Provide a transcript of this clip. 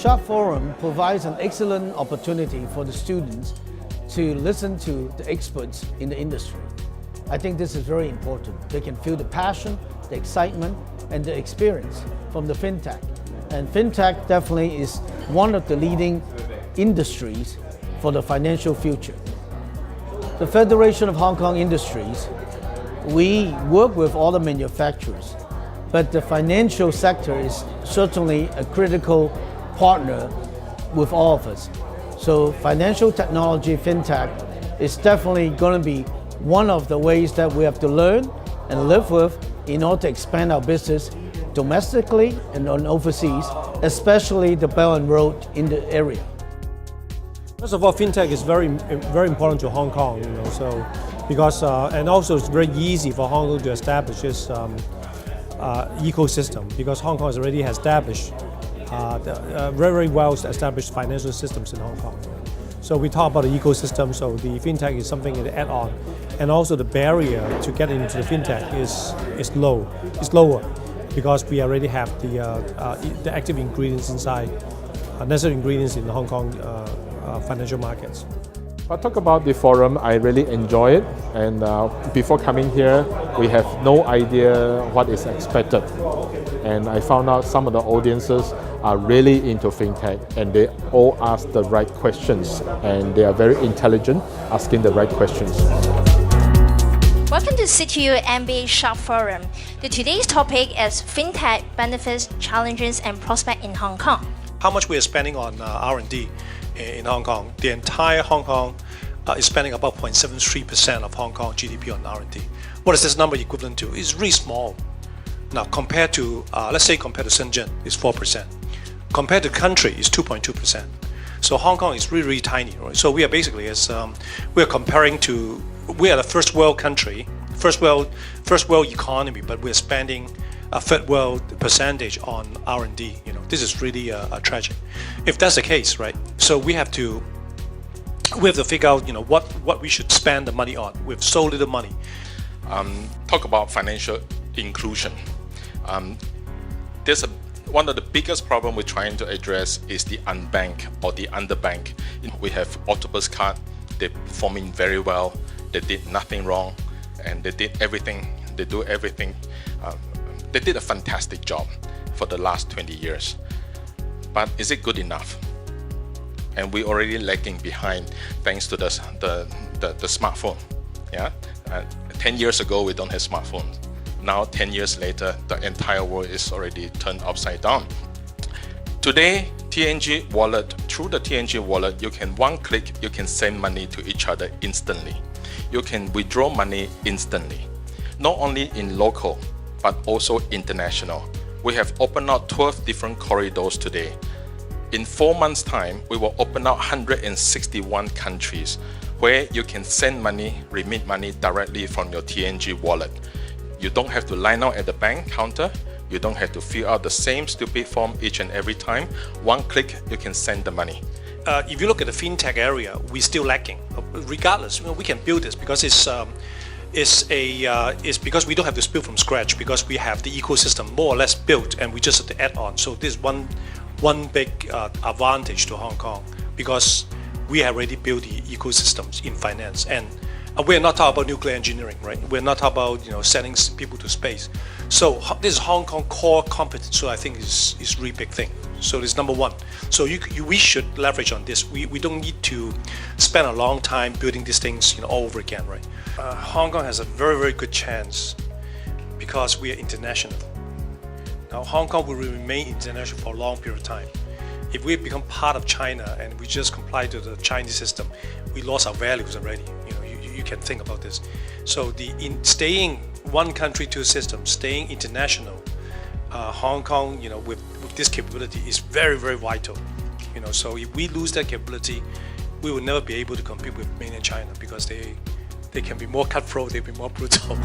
Shop Forum provides an excellent opportunity for the students to listen to the experts in the industry. I think this is very important. They can feel the passion, the excitement, and the experience from the Fintech. And Fintech definitely is one of the leading industries for the financial future. The Federation of Hong Kong Industries, we work with all the manufacturers, but the financial sector is certainly a critical partner with all of us. So financial technology, Fintech, is definitely going to be one of the ways that we have to learn and live with in order to expand our business domestically and overseas, especially the Belt and Road in the area. First of all, Fintech is very important to Hong Kong, so because and also it's very easy for Hong Kong to establish this ecosystem because Hong Kong already has established very well established financial systems in Hong Kong. So we talk about the ecosystem, so the Fintech is something to add on. And also the barrier to get into the Fintech is lower because we already have the active ingredients inside, necessary ingredients in the Hong Kong financial markets. I talk about the forum, I really enjoy it, and before coming here, we have no idea what is expected. And I found out some of the audiences are really into Fintech, and they all ask the right questions, and they are very intelligent, asking the right questions. Welcome to CityU MBA Shop Forum. Today's topic is Fintech benefits, challenges, and prospects in Hong Kong. How much we are spending on R&D in Hong Kong? The entire Hong Kong is spending about 0.73% of Hong Kong GDP on R&D. What is this number equivalent to? It's really small. Now compared to, let's say compared to Shenzhen, it's 4%. Compared to the country, it's 2.2%. So Hong Kong is really, really tiny, right? So we are basically, we are comparing to, we are the first world country, first world economy, but we're spending a third world percentage on R&D. This is really tragic. If that's the case, right? So we have to figure out, what we should spend the money on. We have so little money. Talk about financial inclusion. One of the biggest problems we're trying to address is the unbanked or the underbanked. We have octopus card. They're performing very well. They did nothing wrong, and they did everything. They do everything. They did a fantastic job for the last 20 years. But is it good enough? And we're already lagging behind thanks to the smartphone. Yeah, 10 years ago we don't have smartphones. Now 10 years later, the entire world is already turned upside down. Today, TNG wallet, through the TNG wallet, you can one click, you can send money to each other instantly. You can withdraw money instantly, not only in local, but also international. We have opened out 12 different corridors today. In 4 months' time, we will open out 161 countries where you can send money, remit money directly from your TNG wallet. You don't have to line out at the bank counter. You don't have to fill out the same stupid form each and every time. One click, you can send the money. If you look at the fintech area, we're still lacking. Regardless, we can build this because it's because we don't have to build from scratch, because we have the ecosystem more or less built and we just have to add on. So this is one big advantage to Hong Kong, because we have already built the ecosystems in finance, and we're not talking about nuclear engineering, right? We're not talking about sending people to space. So this is Hong Kong core competence. So I think is really big thing. So this is number one. So we should leverage on this. We don't need to spend a long time building these things all over again, right? Hong Kong has a very, very good chance because we are international. Now Hong Kong will remain international for a long period of time. If we become part of China and we just comply to the Chinese system, we lost our values already. You can think about this. So staying one country, two systems, staying international, Hong Kong, with this capability is very, very vital. So if we lose that capability, we will never be able to compete with mainland China, because they can be more cutthroat, they can be more brutal.